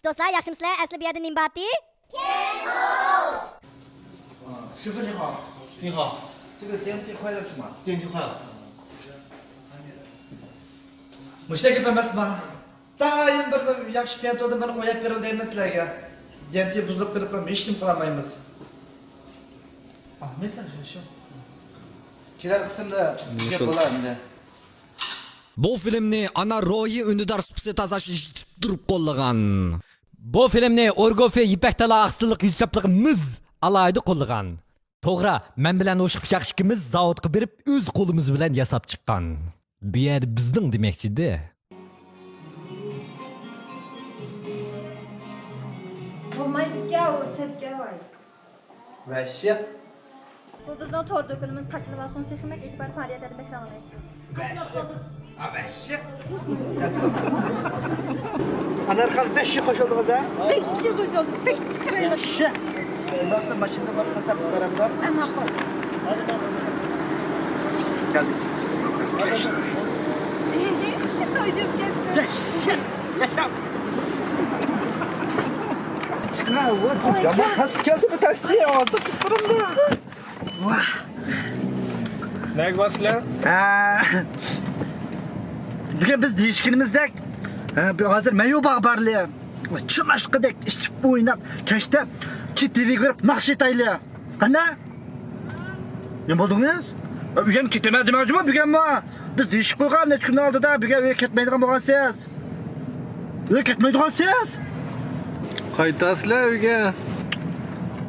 Dostlar, yaxshimisilar? Asli bu yerda nim bordi? 师傅你好，你好，这个电梯快乐是吗？电梯坏了。 Mushta gap emasmi? Doim bir yaxshi piantoda buni qo'yib berildi emas sizlarga. Denti buzilib qilib hech nima qilmaymiz. Ah, neyse şu. Kelar qismda gap bo'lardi. Bu filmni ana Royi Ündüdar Supsi tazaş durup qo'llagan. Bu filmni Orgofe Yipakdala aqsiliq yuzchapligimiz alayda qo'llagan. To'g'ri, men bilan o'shiq shaqshikimiz zavodga berib o'z qo'limiz bilan yasab chiqqan. Bu yer bizning demakchi-da. Olmaydiga o'rsatga voy. Vashya. Bu bizning to'rt do'konimiz qachirvasin texnik ekbar faoliyatini bekor Vashya. Anarxal 5 yil qo'shildingiz ha? 5 yil qo'shildi. 5 chiroyli. Nasıl makinede bak nasıl beraber Ama qo'l. geldik. Qo'yib ketdi. Çıkma oğlum. Zaman kas geldi bu taksiye ağzı tutturum da. Vah. Ne var Bugün biz değişkinimizde bir hazır meyu bağbarlı. Çın aşkıdek içip oynap keşte ki TV görüp nakşetaylı. Hani? Ne buldunuz? Üyem kitlemedim acaba bugün mü? Biz değişik koygan ne gün aldı da bugün öyle ketmeydiğen boğan siz. Öyle ketmeydiğen siz. Qaytasizlar uyga.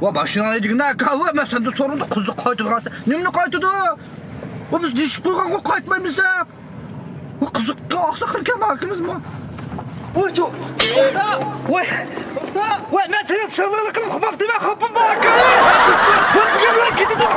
Va başına aydıgın da kahve ben sende sorunda kuzu kaytıdığın siz. Nemini kaytıdı? Va biz değişik koygan o kaytmayımız da. Va kuzu aksa kırken bakımız mı? Oy çok. Oy. Oy ben senin sırlarını kılıp kapap değil mi? Kapım bak. Oy bugün böyle gidiyor.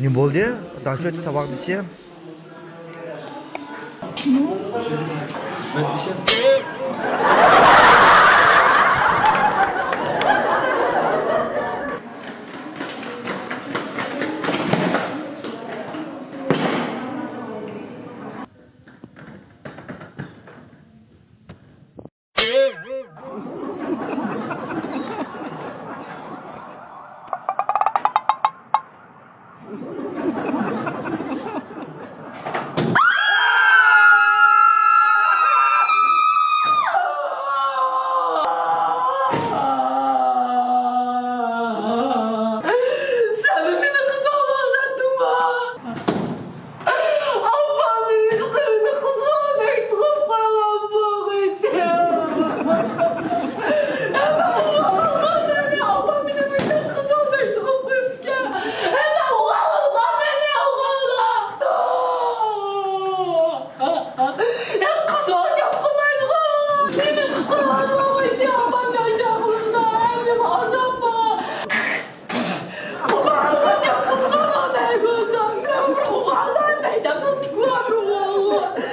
Ne oldu ya? Daha çok sabah diyeceğim.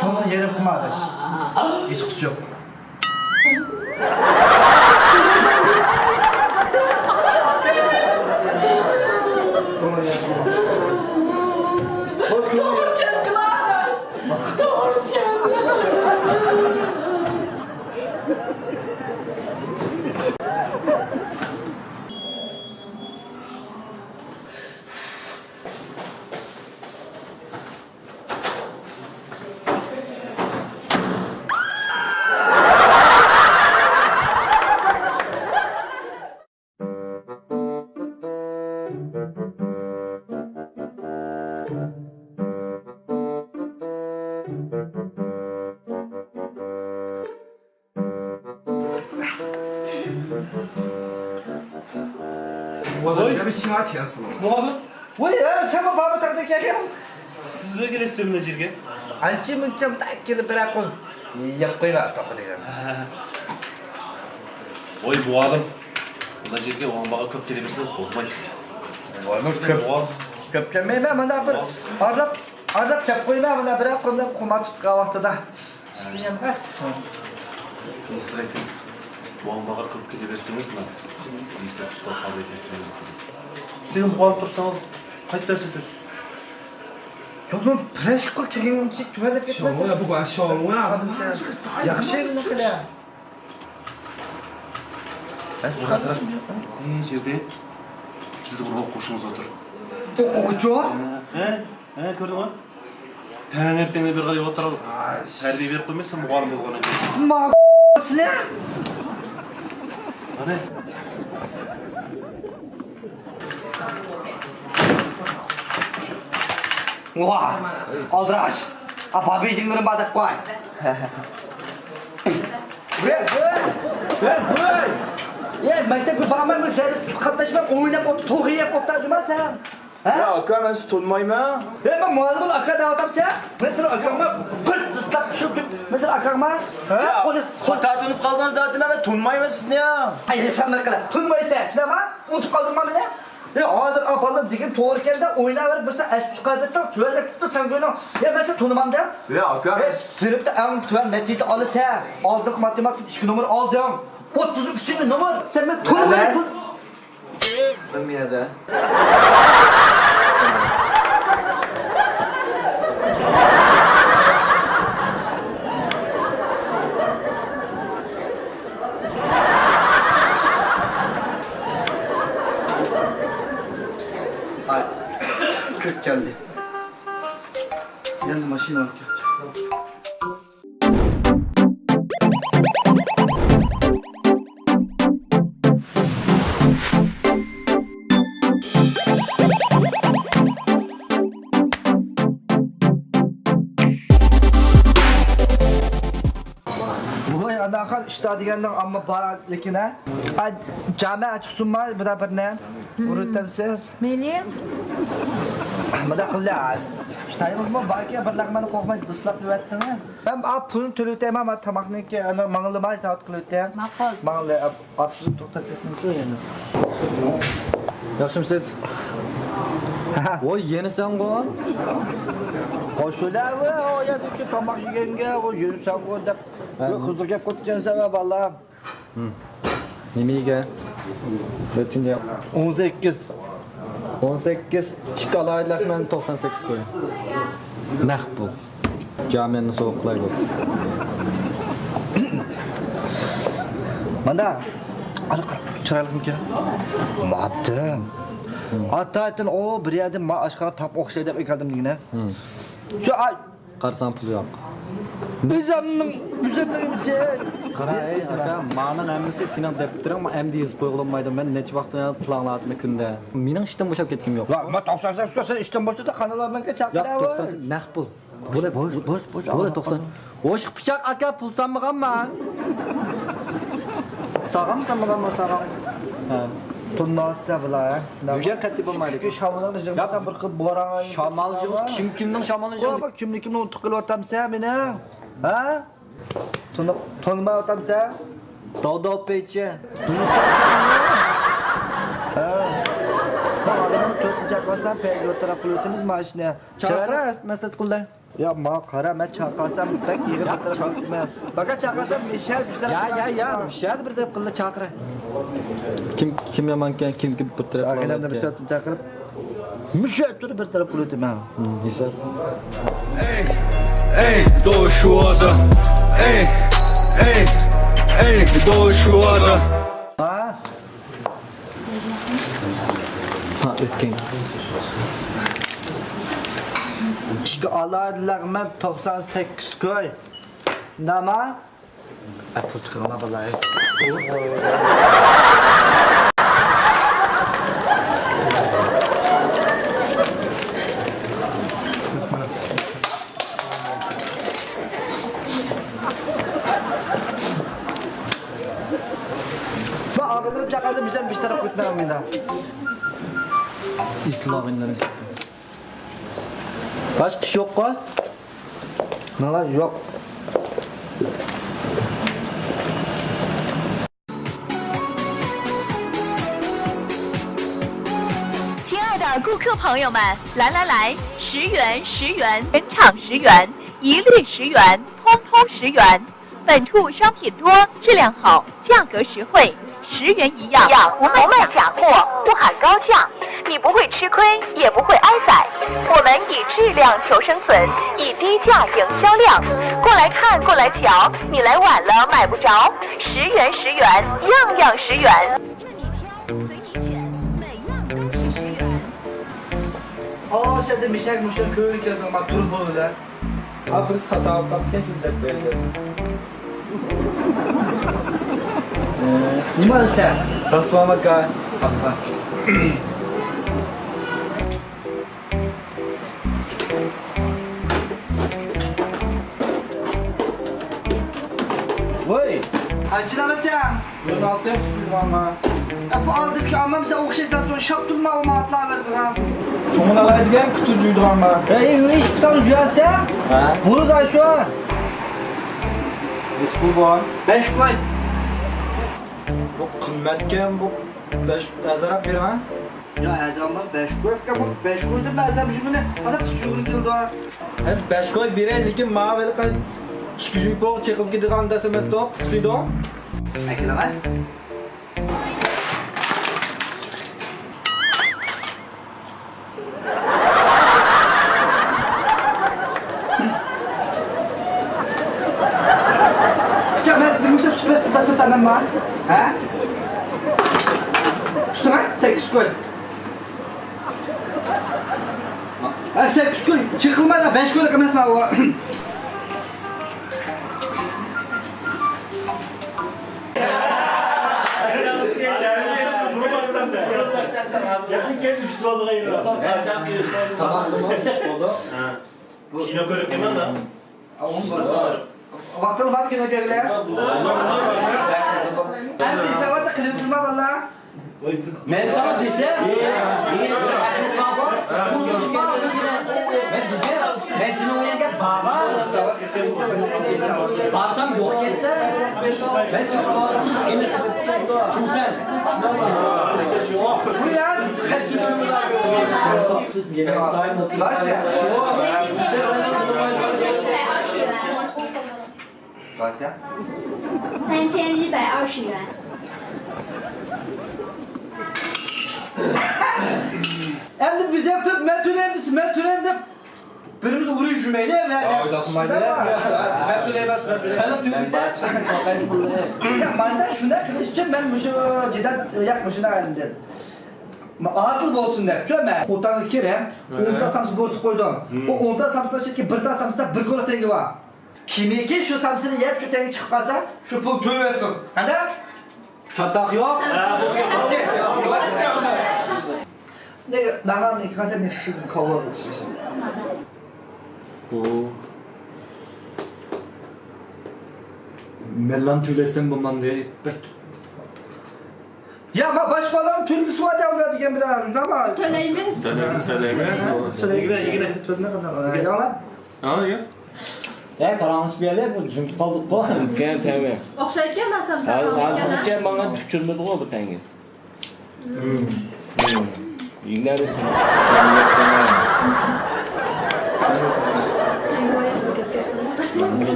Sonra yerim kuma arkadaş. Hiç kusu yok. Voy ya sen mi bana takdı ki? Siz mi gelesiniz benimle jirge? Anca mınca tak gelip bırak ol. Yap koyma takı degan. Oy bu adam. Buna jirge oğanbağa köp gelebilirsiniz korkmayın. Köp kelmeyme bana bir arap kep koyma bana bırak koyma kuma tut kahvaltıda. Diyem kaç. Siz aytın. Oğanbağa köp gelebilirsiniz mi? İşte tutar kabul ediyorsunuz. Sizden bu an tursanız qayta sötüz. Yok lan fresh kol çekin çek tuvalet gitmez. bu ben şovu ya. Yaxşı ne kadar. Orası sırası. Jirde. Siz de buraya koşunuz otur. Okucu. He gördün mü? Tәңертеңе bir qaraya oturalım. Terbiye verip koymazsan muğalım bolğana. Ma sizler. Ana. Vah. Aldıraş. Apa bejinglerin badak koy. Ver. Ya mektep bağımlar mı ders katlaşmam oynayıp otur toğu yap otur durma sen. Ya aka ben siz tutmayayım ha. Ya ben muhalefet akar adam sen. Mesela akarma pırt ıslak şu gibi. Mesela akarma. Ha? Hata dönüp kaldınız zaten ben tutmayayım siz ne ya? Hayır insanlar kadar. Tınmayı sen. Şuna bak. Unutup kaldırma bile. Ya hazır apalım digin doğru geldi oynar mesela es kaybettim. Şöyle tuttu sen böyle. Ya ben seni tanımam da. Ya aka. Sürüp de en tutan netice alırsa. Aldık matematik 3 numara aldım. 33. numara. Sen ben tanımayı. Bilmiyordum. Ay. Kök geldi. Yanı maşin alıp geldi. Vay anakan işte degenden amma bana lekin ha. Cami açık sunma bir ne? Urutamsiz. Meni Mana qillar. İştayimiz mı? Belki bir laqmani qo'ymay dislab yuvatdingiz. Ben ap pulni to'layapman, men tomoqniki ana manglimay soat qilyapman. Ma'qul. Mangli apni to'xtatib ketmang endi. Yaxshimisiz? Voy yenisan qo'y. Xo'shular va oyatki tomoq yeganga o yursan qo'y deb. Huzur gap qo'ygan sabab Alloh. Nima yegan? O'tinda 18. 18 shikolatlar men 98 qo'y. Naq bu. Jamenni so'qlay bu. Mana chiroylimikan? Ma'bdim. Hatta o bir yerda ma aşkara tap o'xshay deb ekandim degina. Shu Qarsan pul yo'q. bizamning Qara ey aka, ma'nan amnisi sinan deb turing, men MD yozib qo'yolmaydim. Men necha vaqtdan planladim kunda. Mening ishdan bo'shab ketkim yo'q. Va ma 98 sen ishdan boshida qanalarga Yo'q, chaqiraver. 90 naq pul. Bo'la, bo'la 90. O'shiq pichoq aka pul sanmaganman. Sağam sanmaganman sağam. Ha. Tunnatsa bilan. Bugun qat'iy bo'lmaydi. Shu shamollani jig'masam bir qilib boran. Shamal jig'iz kimning shamalini jig'iz? Bak kimnikimni unutib qilyaptamsan meni? Ha? Tunmayaptamsan? Dovdov peychi. Ha. Ba'zan 4-chi peyga o'tirib qilyapmiz mana shuni. Chaqira maslahat qildi. Ya ma qara men chaqasam tak yig'ib o'tirib qilmas. Baka chaqasam mishal bizlar. Ya, mishad bir deb qildi chaqira. Kim yomonkan, kim bir taraf Aqillarni bir taraf chaqirib mishal turib bir taraf qilyapman. Hisob. Ey, doğuşuada. Ey, doğuşuada. Ha? Ha, o'tgan. İşte alaydılar men 98 koy. Nama? Apı çıkırma vallahi. etmem bir daha. İslah inlerin. Kaç kişi yok ko? Nala yok. 亲爱的顾客朋友们，来，10元10元，原厂10元，一律10元，通通10元。本处商品多，质量好，价格实惠，10元一样，不卖假货，不喊高价，你不会吃亏，也不会挨宰。我们以质量求生存，以低价赢销量。过来看，过来瞧，你来晚了买不着，10元10元，样样10元。任你挑，随你选，每样都是10元。 Aa sen de mişak müşak köylü geldi ama durum böyle. Abi biz hata yaptıkken şunu dep belli. Nima oldu sen? Basmamak ka. Voy. Acılar öten. Bunun altı hep suçlu ama. Bu aldık ki amam sen okşaydan sonra şap durma o maatlar verdi ha. Çoğun alaydıgan kutuzuydu ama. Iş tutan jüyase. Ha? Bunu da şu an. Hiç bu var. 5 koy. Bu kıymetken bu 5 azarap bir ha? Ya ezanlar 5 koy. Bu 5 koydu ben ezan bir ne? Hadi şunu kıldı ha. Ez 5 koy bire lekin ma vel ka çıkıcı po çıkıp gidigan desemez top tutuyordu. Peki lan. Ya ben sizin için süper sıdası tamam mı? He? Şuna 8 koy. Ha 8 koy. Çıkılma da 5 koy da kamerasına o. Kino görüp hemen da. Vaktini var güne göre. Ben size var da kılıp durma valla. Ben sana desem. Ben seni oynayken baba. Baksam yok gelse. Ben seni sağlasın. Çusen. Bu ya. Var ya. Kaç ya? 3120元。 Hem de biz yaptık ben tölemdim. Birimiz uğruyor cümleyle ve... Ben tölemez. Sen tölemde. Ya mandan şunda kılıç için ben şu cidden yakmışım da elimde. Atıl olsun der. Şöyle ben kotanı kerem, 10 samsı bortu koydum. O 10 samsıda çıktı, 1 samsıda 1 kola tengi var. Kimiki şu samsını yap, şu tengi çıkıp kalsa, şu pul tölesin. Hadi? Çatak yok. Ne daha ne kadar ne şık kavga ediyorsun. Mellan tülesem bundan diye. Ya ama başka adamın türlüsü var ya orada diken bir daha. Ama Töleyimiz. yine türlüne kadar. Ya lan. Ya karanlık bir yerler bu çünkü kaldık bu. Okşayıp gelmezsem sen Azıcık bana düşürmedi o bu tenge. İngilizce.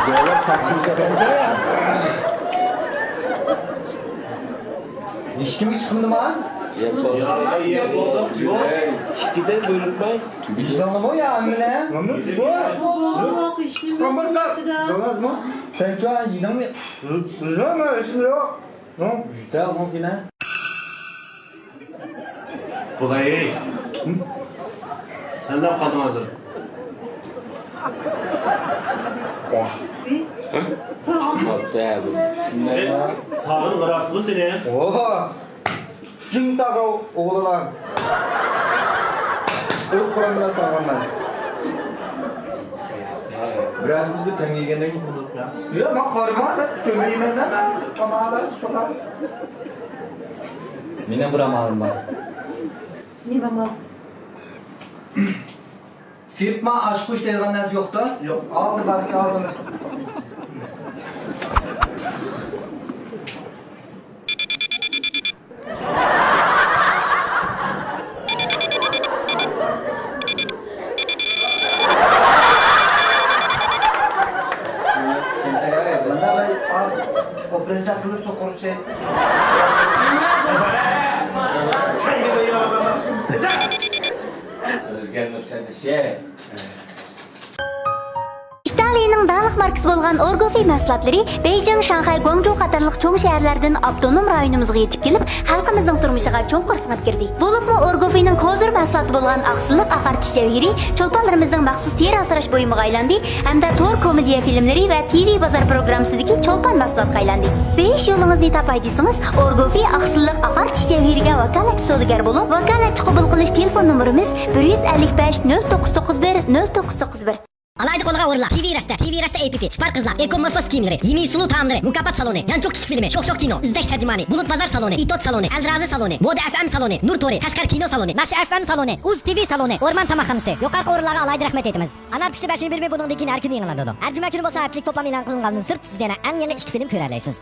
Zorlar taksimize bence ya. Hiç kim hiç kımdı mı? Şikide bölünmez. Bildiğin o ya amine. Yok işim yok. Dolar mı? Sen şu an yine mi? Güzel mi? İşim yok. Güzel olsun yine. Kolay. Sen ne yapmadın hazır? Sağın karası mı seni? Oha. Cın sağ oğlan. Öz kuramına sağlam ben. Biraz biz bir tengiyenden bulduk ya. Yok ben karıma da kömeyim ben kamalar solar. Meni buramalım var. Sirtma aşkuş deyilgan narsa yo'q da? Yok. Aldı balki aldım. Operasyonu kılıp sokurum şey. O'zgarmabsan şey. İtaliyaning dаңлык markasi bo'lgan Orgofi mahsulotlari Beijing, Shanxay, Guangzhou qatorliq cho'ng shaharlardan avtonom rayonimizga yetib kelib, xalqimizning turmushiga cho'nqur singib kirdi. Bo'libmi Orgofining hozir mahsuloti bo'lgan aqsilliq aqartish javhiri cho'lponlarimizning maxsus teri asrash bo'yimiga aylandi hamda to'r komediya filmlari va TV bozor programmasidagi cho'lpon mahsulotga aylandi. 5 yo'lingizni topay desangiz, Orgofi aqsilliq aqartish javhiriga vakolatchi savdogar bo'lib, vakolatchi qabul qilish telefon nomerimiz 155 0991 0991. Alaydı kolga uğurlar. TV Rasta APP, Spar Kızlar, Ekomorfos giyimleri, Yemi Sulu Tamamları, Mukafat Salonu, Yan Çok Küçük Filmi, Şok Kino, İzdeş Tercümani, Bulut Pazar Salonu, İtot Salonu, Eldrazi Salonu, Moda FM Salonu, Nur Tori, Kaşkar Kino Salonu, Nakşi FM Salonu, Uz TV Salonu, Orman Tamakhanısı, Yukarı uğurlara alaydı rahmet etimiz. Anar pişti 5'ini bir bunun dikini her gün yayınlandı. Her cuma günü bu saatlik toplam ilan kılınganını sırt siz yana en yeni 2 film körerleysiz.